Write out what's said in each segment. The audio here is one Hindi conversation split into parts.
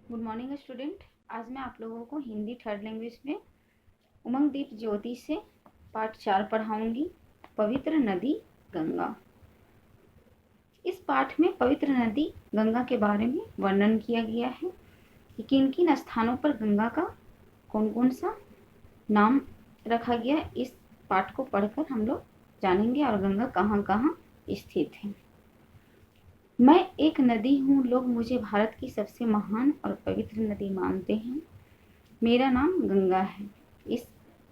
Good morning student. आज मैं आप लोगों को हिंदी थर्ड लैंग्वेज में उमंगदीप ज्योति से पाठ 4 पढ़ाऊंगी। पवित्र नदी गंगा। इस पाठ में पवित्र नदी गंगा के बारे में वर्णन किया गया है कि किन किन स्थानों पर गंगा का कौन कौन सा नाम रखा गया। इस पाठ को पढ़कर हम लोग जानेंगे और गंगा कहाँ कहाँ स्थित है। मैं एक नदी हूँ, लोग मुझे भारत की सबसे महान और पवित्र नदी मानते हैं। मेरा नाम गंगा है। इस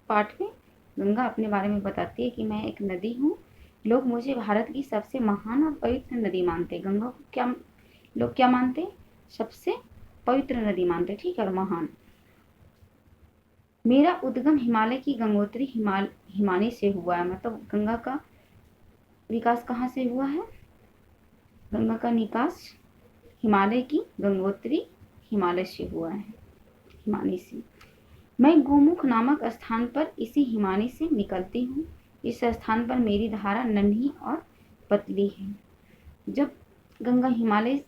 पाठ में गंगा अपने बारे में बताती है कि मैं एक नदी हूँ, लोग मुझे भारत की सबसे महान और पवित्र नदी मानते हैं। गंगा को क्या लोग क्या मानते हैं? सबसे पवित्र नदी मानते हैं, ठीक है, और महान। मेरा उद्गम हिमालय की गंगोत्री हिमानी से हुआ है। मतलब गंगा का विकास कहाँ से हुआ है? गंगा का निकास हिमालय की गंगोत्री हिमालय से हुआ है, हिमानी से। मैं गोमुख नामक स्थान पर इसी हिमानी से निकलती हूँ। इस स्थान पर मेरी धारा नन्ही और पतली है। जब गंगा हिमालय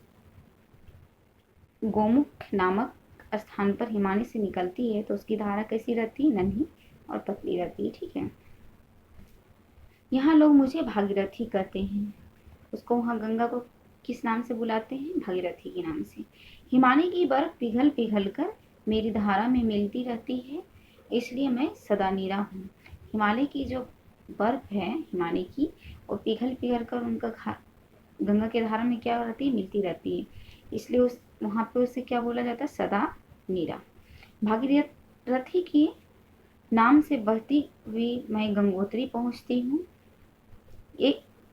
गोमुख नामक स्थान पर हिमानी से निकलती है तो उसकी धारा कैसी रहती है? नन्ही और पतली रहती है, ठीक है। यहाँ लोग मुझे भागीरथी कहते हैं। उसको वहाँ गंगा को किस नाम से बुलाते हैं? भागीरथी के नाम से। हिमानी की बर्फ पिघल पिघल कर मेरी धारा में मिलती रहती है, इसलिए मैं सदा नीरा हूँ। हिमालय की जो बर्फ है हिमानी की, वो पिघल पिघल कर उनका गंगा की धारा में क्या रहती है? मिलती रहती है, इसलिए उस वहाँ पे उसे क्या बोला जाता है? सदा नीरा। भागीरथी के नाम से बहती हुई मैं गंगोत्री पहुँचती हूँ।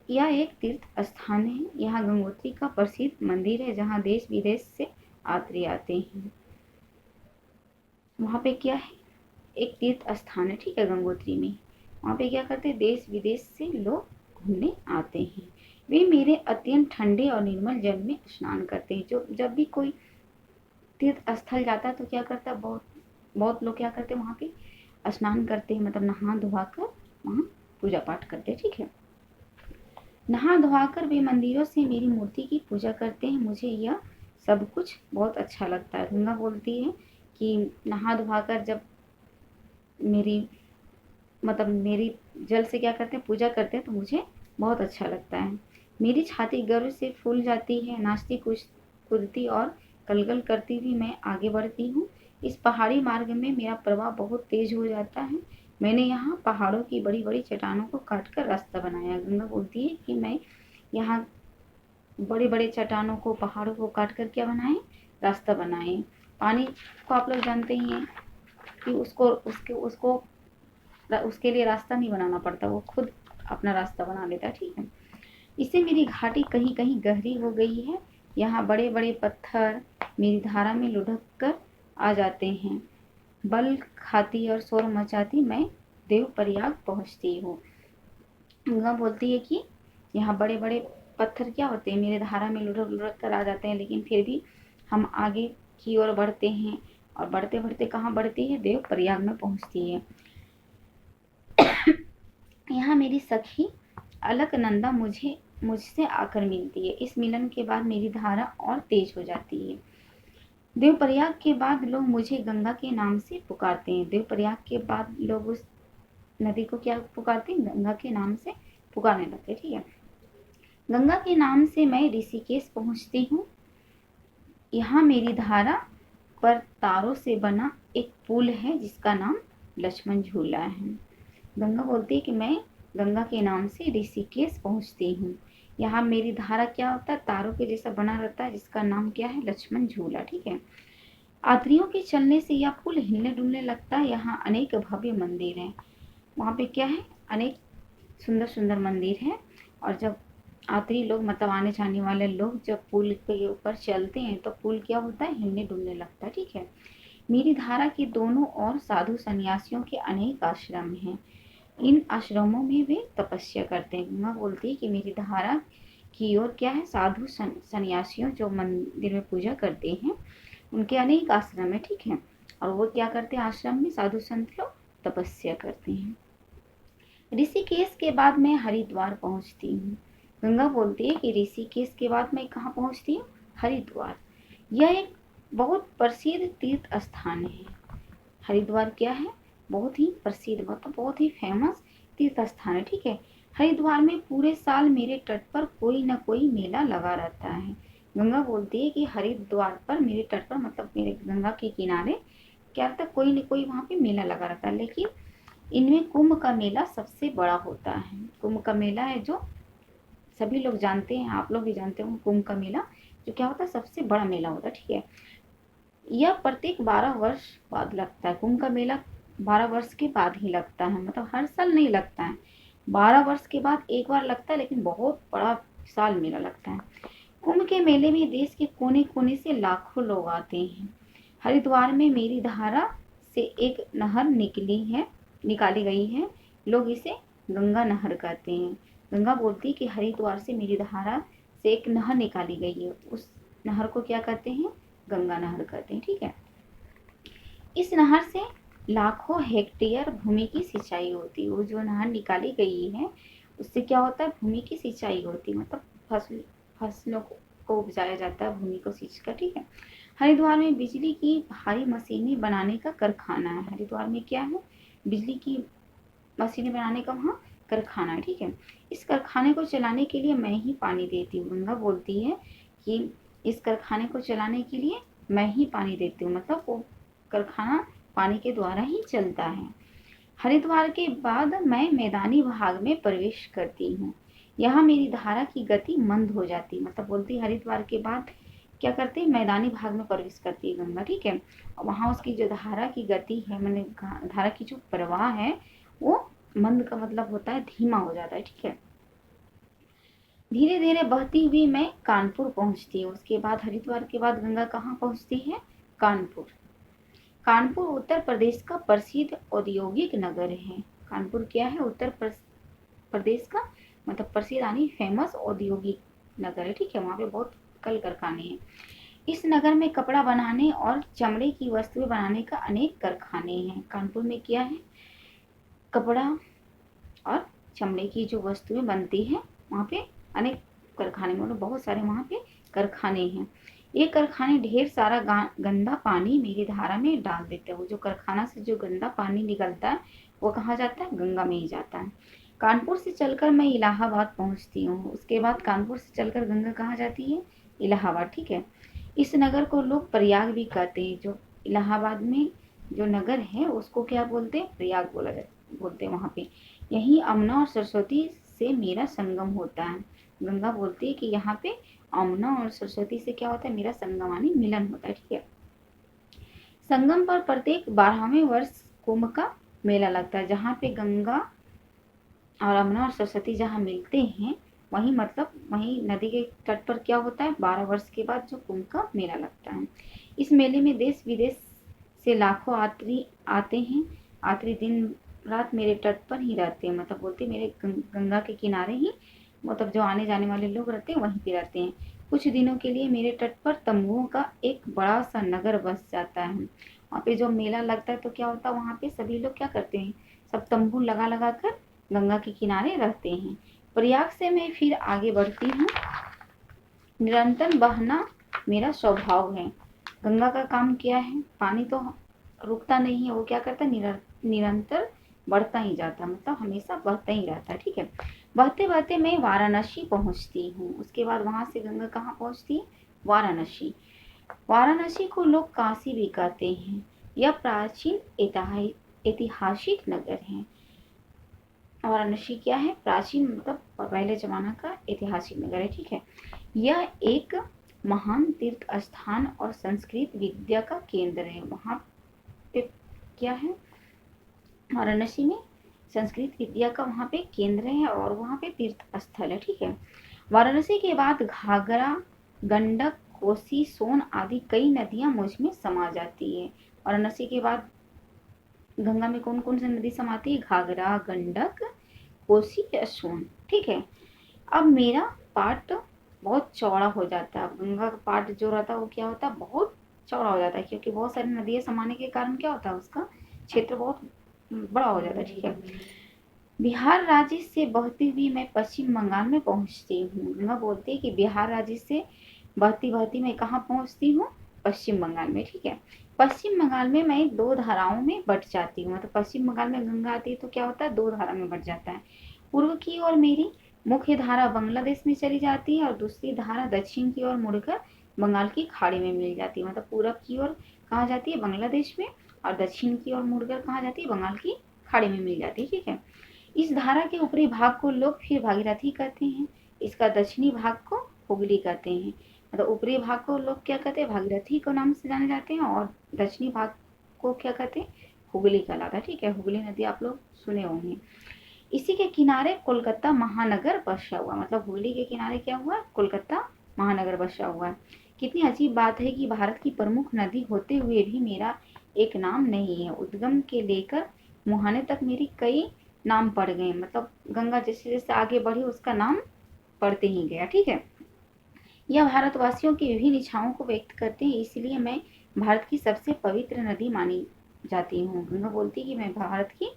यह एक तीर्थ स्थान है। यहाँ गंगोत्री का प्रसिद्ध मंदिर है जहाँ देश विदेश से यात्री आते हैं। वहाँ पे क्या है? एक तीर्थ स्थान है, ठीक है, गंगोत्री में। वहाँ पे क्या करते हैं? देश विदेश से लोग घूमने आते हैं। वे मेरे अत्यंत ठंडे और निर्मल जल में स्नान करते हैं। जो जब भी कोई तीर्थ स्थल जाता है तो क्या करता है? बहुत बहुत लोग क्या करते हैं? वहाँ पे स्नान करते हैं, मतलब नहा धोवा कर वहाँ पूजा पाठ करते हैं, ठीक है। नहा धोवाकर वे मंदिरों से मेरी मूर्ति की पूजा करते हैं। मुझे यह सब कुछ बहुत अच्छा लगता है। गंगा बोलती है कि नहा धोवाकर जब मेरी जल से क्या करते हैं? पूजा करते हैं, तो मुझे बहुत अच्छा लगता है। मेरी छाती गर्व से फूल जाती है। नाचती कूदती और कलकल करती हुई मैं आगे बढ़ती हूँ। इस पहाड़ी मार्ग में मेरा प्रवाह बहुत तेज हो जाता है। मैंने यहाँ पहाड़ों की बड़ी बड़ी चट्टानों को काट कर रास्ता बनाया। गंगा बोलती है कि मैं यहाँ बड़े बड़े चट्टानों को, पहाड़ों को काट कर क्या बनाए? रास्ता बनाए। पानी को आप लोग जानते ही हैं कि उसके लिए रास्ता नहीं बनाना पड़ता, वो खुद अपना रास्ता बना लेता है, ठीक है। इससे मेरी घाटी कहीं कहीं गहरी हो गई है। यहाँ बड़े बड़े पत्थर मेरी धारा में लुढ़क कर आ जाते हैं। बल खाती और शोर मचाती मैं देवप्रयाग पहुँचती हूँ। गंगा बोलती है कि यहाँ बड़े बड़े पत्थर क्या होते हैं? मेरे धारा में लुढ़क लुढ़क कर आ जाते हैं, लेकिन फिर भी हम आगे की ओर बढ़ते हैं और बढ़ते बढ़ते कहाँ बढ़ती है? देवप्रयाग में पहुँचती है। यहाँ मेरी सखी अलकनंदा मुझसे आकर मिलती है। इस मिलन के बाद मेरी धारा और तेज हो जाती है। देवप्रयाग के बाद लोग मुझे गंगा के नाम से पुकारते हैं। देवप्रयाग के बाद लोग उस नदी को क्या पुकारते हैं? गंगा के नाम से पुकारने लगते हैं, ठीक है। गंगा के नाम से मैं ऋषिकेश पहुंचती हूँ। यहाँ मेरी धारा पर तारों से बना एक पुल है जिसका नाम लक्ष्मण झूला है। गंगा बोलती है कि मैं गंगा के नाम से ऋषिकेश पहुंचती हूँ। यहाँ मेरी धारा क्या होता है? तारों के जैसा बना रहता है, जिसका नाम क्या है? लक्ष्मण झूला, ठीक है। यात्रियों के चलने से यह पुल हिलने डुलने लगता है। यहाँ अनेक भव्य मंदिर हैं। वहाँ पे क्या है? अनेक सुंदर सुंदर मंदिर हैं। और जब यात्री लोग, मतलब आने जाने वाले लोग, जब पुल के ऊपर चलते हैं तो पुल क्या होता है? हिलने डुलने लगता है, ठीक है। मेरी धारा के दोनों ओर साधु सन्यासियों के अनेक आश्रम हैं। इन आश्रमों में वे तपस्या करते हैं। गंगा बोलती है कि मेरी धारा की ओर क्या है? साधु सन्यासियों जो मंदिर में पूजा करते हैं, उनके अनेक आश्रम है, ठीक है। और वो क्या करते हैं? आश्रम में साधु संत लोग तपस्या करते हैं। ऋषिकेश के बाद मैं हरिद्वार पहुंचती हूँ। गंगा बोलती है कि ऋषिकेश के बाद मैं कहाँ पहुंचती हूँ? हरिद्वार। यह एक बहुत प्रसिद्ध तीर्थ स्थान है। हरिद्वार क्या है, बहुत ही प्रसिद्ध मतलब बहुत ही फेमस तीर्थ स्थान है। ठीक है, हरिद्वार में पूरे साल मेरे तट पर कोई न कोई मेला लगा रहता है। गंगा बोलती है कि हरिद्वार पर मेरे तट पर मतलब मेरे गंगा के किनारे क्या रहता है, कोई न कोई वहाँ पे मेला लगा रहता है, लेकिन इनमें कुंभ का मेला सबसे बड़ा होता है। कुंभ का मेला है जो सभी लोग जानते हैं, आप लोग भी जानते हो, कुंभ का मेला जो क्या होता है सबसे बड़ा मेला होता है। ठीक है, यह प्रत्येक 12 वर्ष बाद लगता है। कुंभ का मेला 12 वर्ष के बाद ही लगता है, मतलब हर साल नहीं लगता है, 12 वर्ष के बाद एक बार लगता है, लेकिन बहुत बड़ा साल मेला लगता है। कुंभ के मेले में देश के कोने कोने से लाखों लोग आते हैं। हरिद्वार में मेरी धारा से एक नहर निकाली गई है। लोग इसे गंगा नहर कहते हैं। गंगा बोलती है कि हरिद्वार से मेरी धारा से एक नहर निकाली गई है, उस नहर को क्या कहते हैं, गंगा नहर कहते हैं। ठीक है, इस नहर से लाखों हेक्टेयर भूमि की सिंचाई होती है। वो जो नहर निकाली गई है उससे क्या होता है, भूमि की सिंचाई होती है, मतलब फसलों को उपजाया जाता है भूमि को सींच कर। ठीक है, हरिद्वार में बिजली की भारी मशीनें बनाने का कारखाना है। हरिद्वार में क्या है, बिजली की मशीनें बनाने का वहाँ कारखाना है। ठीक है, इस कारखाने को चलाने के लिए मैं ही पानी देती हूँ। गंगा बोलती है कि इस कारखाने को चलाने के लिए मैं ही पानी देती हूँ, मतलब वो कारखाना पानी के द्वारा ही चलता है। हरिद्वार के बाद मैं मैदानी भाग में प्रवेश करती हूँ। यहाँ मेरी धारा की गति मंद हो जाती है, मतलब बोलती हरिद्वार के बाद क्या करते हैं, मैदानी भाग में प्रवेश करती है गंगा। ठीक है, और वहाँ उसकी जो धारा की गति है, मैंने धारा की जो प्रवाह है वो मंद का मतलब होता है धीमा हो जाता है। ठीक है, धीरे धीरे बहती हुई मैं कानपुर पहुंचती हूँ। उसके बाद हरिद्वार के बाद गंगा कहाँ पहुंचती है, कानपुर। कानपुर उत्तर प्रदेश का प्रसिद्ध औद्योगिक नगर है। कानपुर क्या है, उत्तर प्रदेश का मतलब प्रसिद्ध यानी फेमस औद्योगिक नगर है। ठीक है, वहाँ पे बहुत कल कारखाने हैं। इस नगर में कपड़ा बनाने और चमड़े की वस्तुएं बनाने का अनेक कारखाने हैं। कानपुर में क्या है, कपड़ा और चमड़े की जो वस्तुएं बनती हैं वहाँ पे अनेक कारखाने, मतलब बहुत सारे वहाँ पे कारखाने हैं। ये कारखाने ढेर सारा गंदा पानी मेरी धारा में डाल देते हैं। वो जो कारखाना से जो गंदा पानी निकलता है वो कहाँ जाता है, गंगा में ही जाता है। कानपुर से चलकर मैं इलाहाबाद पहुँचती हूँ। उसके बाद कानपुर से चलकर गंगा कहाँ जाती है, इलाहाबाद। ठीक है, इस नगर को लोग प्रयाग भी कहते हैं। जो इलाहाबाद में जो नगर है उसको क्या बोलते हैं, प्रयाग बोलते हैं वहाँ पे। यही अमना और सरस्वती से मेरा संगम होता है। गंगा बोलती है कि यहाँ पे अमना और सरस्वती से क्या होता है, मेरा संगम यानी मिलन होता है। ठीक है, संगम पर प्रत्येक 12वें वर्ष कुंभ का मेला लगता है। जहाँ पे गंगा और अमना और सरस्वती जहाँ मिलते हैं वहीं मतलब वहीं नदी के तट पर क्या होता है, 12 वर्ष के बाद जो कुंभ का मेला लगता है। इस मेले में देश विदेश से लाखों यात्री आते हैं। यात्री दिन रात मेरे तट पर ही रहते हैं, मतलब बोलते मेरे गंगा के किनारे ही, मतलब जो आने जाने वाले लोग रहते हैं वहीं पे रहते हैं। कुछ दिनों के लिए मेरे तट पर तंबुओं का एक बड़ा सा नगर बस जाता है। वहाँ पे जो मेला लगता है तो क्या होता है, वहाँ पे सभी लोग क्या करते हैं, सब तंबू लगा लगा कर गंगा के किनारे रहते हैं। प्रयाग से मैं फिर आगे बढ़ती हूँ। निरंतर बहना मेरा स्वभाव है। गंगा का काम क्या है, पानी तो रुकता नहीं है, वो क्या करता है, निरंतर बढ़ता ही जाता है, मतलब हमेशा बहता ही रहता है। ठीक है, बहते बहते मैं वाराणसी पहुंचती हूँ। उसके बाद वहां से गंगा कहाँ पहुंचती है, वाराणसी। वाराणसी को लोग काशी भी कहते हैं। यह प्राचीन ऐतिहासिक नगर है। वाराणसी क्या है, प्राचीन मतलब पहले जमाना का ऐतिहासिक नगर है। ठीक है, यह एक महान तीर्थ स्थान और संस्कृत विद्या का केंद्र है। वहाँ पे क्या है, वाराणसी में संस्कृत विद्या का वहाँ पे केंद्र है और वहाँ पे तीर्थ स्थल है। ठीक है, वाराणसी के बाद घाघरा, गंडक, कोसी, सोन आदि कई नदियां मुझ में समा जाती है। वाराणसी के बाद गंगा में कौन कौन सी नदी समाती है, घाघरा, गंडक, कोसी या सोन। ठीक है, अब मेरा पार्ट बहुत चौड़ा हो जाता है। गंगा का पार्ट जो रहता है वो क्या होता है, बहुत चौड़ा हो जाता है, क्योंकि बहुत सारी नदियां समाने के कारण क्या होता है, उसका क्षेत्र बहुत बड़ा हो जाता है। ठीक है, बिहार राज्य से बहती हुई मैं पश्चिम बंगाल में पहुंचती हूँ। गंगा बोलती है कि बिहार राज्य से बहती बहती मैं कहाँ पहुंचती हूँ, पश्चिम बंगाल में, ठीक है। पश्चिम बंगाल में मैं 2 धाराओं में बट जाती हूँ, मतलब पश्चिम बंगाल में गंगा आती है तो क्या होता है, 2 धारा में बट जाता है। पूर्व की ओर मेरी मुख्य धारा बांग्लादेश में चली जाती है और दूसरी धारा दक्षिण की ओर मुड़कर बंगाल की खाड़ी में मिल जाती है। मतलब पूरब की ओर कहाँ जाती है, बांग्लादेश में, और दक्षिण की ओर मुड़कर कहाँ जाती है, बंगाल की खाड़ी में मिल जाती है, ठीक है। इस धारा के ऊपरी भाग को लोग फिर भागीरथी कहते हैं, इसका दक्षिणी भाग को हुगली कहते हैं। मतलब ऊपरी भाग को लोग क्या कहते हैं, भागीरथी को नाम से जाने जाते हैं, और दक्षिणी भाग को क्या कहते हैं, हुगली कहलाता है, ठीक है। हुगली नदी आप लोग सुने होंगे। इसी के किनारे कोलकाता महानगर बसा हुआ, मतलब हुगली के किनारे क्या हुआ, कोलकाता महानगर बसा हुआ है। कितनी अजीब बात है कि भारत की प्रमुख नदी होते हुए भी मेरा एक नाम नहीं है। उद्गम के लेकर मुहाने तक मेरी कई नाम पड़ गए, मतलब गंगा जैसे जैसे आगे बढ़ी उसका नाम पढ़ते ही गया, ठीक है। यह भारतवासियों की विभिन्न इच्छाओं को व्यक्त करते हैं, इसलिए मैं भारत की सबसे पवित्र नदी मानी जाती हूँ। गंगा बोलती है कि मैं भारत की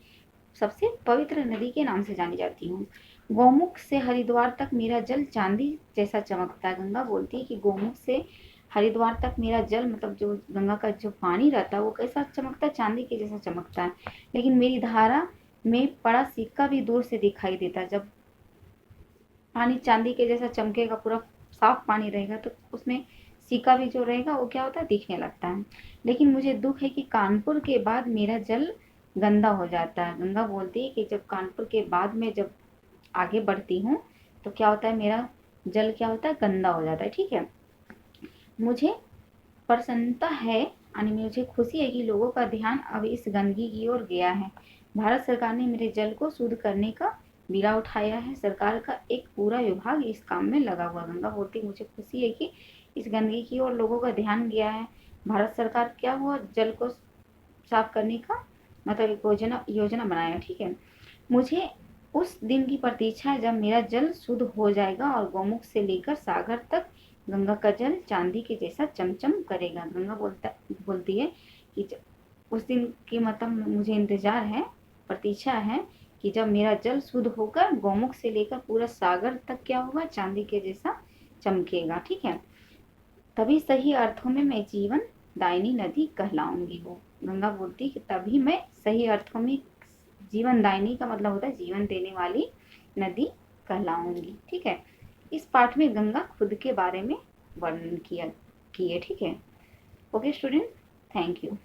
सबसे पवित्र नदी के नाम से जानी जाती हूँ। गौमुख से हरिद्वार तक मेरा जल चांदी जैसा चमकता है। गंगा बोलती है कि गौमुख से हरिद्वार तक मेरा जल, मतलब जो गंगा का जो पानी रहता है वो कैसा चमकता है, चांदी के जैसा चमकता है। लेकिन मेरी धारा में पड़ा सिक्का भी दूर से दिखाई देता है। जब पानी चांदी के जैसा चमकेगा, पूरा साफ पानी रहेगा, तो उसमें सिक्का भी जो रहेगा वो क्या होता है, दिखने लगता है। लेकिन मुझे दुख है कि कानपुर के बाद मेरा जल गंदा हो जाता है। गंगा बोलती है कि जब कानपुर के बाद में जब आगे बढ़ती हूँ तो क्या होता है, मेरा जल क्या होता है, गंदा हो जाता है, ठीक है। मुझे प्रसन्नता है, यानी मुझे खुशी है कि लोगों का ध्यान अब इस गंदगी की ओर गया है। भारत सरकार ने मेरे जल को शुद्ध करने का बीड़ा उठाया है। सरकार का एक पूरा विभाग इस काम में लगा हुआ। गंगा बोलती मुझे खुशी है कि इस गंदगी की ओर लोगों का ध्यान गया है। भारत सरकार क्या हुआ, जल को साफ करने का मतलब एक योजना बनाया, ठीक है। मुझे उस दिन की प्रतीक्षा है जब मेरा जल शुद्ध हो जाएगा और गौमुख से लेकर सागर तक गंगा का जल चांदी के जैसा चमचम करेगा। गंगा बोलती है कि उस दिन की मतलब मुझे इंतजार है, प्रतीक्षा है कि जब मेरा जल शुद्ध होकर गौमुख से लेकर पूरा सागर तक क्या होगा, चांदी के जैसा चमकेगा, ठीक है। तभी सही अर्थों में मैं जीवन दायिनी नदी कहलाऊंगी। वो गंगा बोलती है कि तभी मैं सही अर्थों में, जीवन दायिनी का मतलब होता है जीवन देने वाली नदी कहलाऊंगी, ठीक है। इस पाठ में गंगा खुद के बारे में वर्णन किए, ठीक है। Okay student, thank you.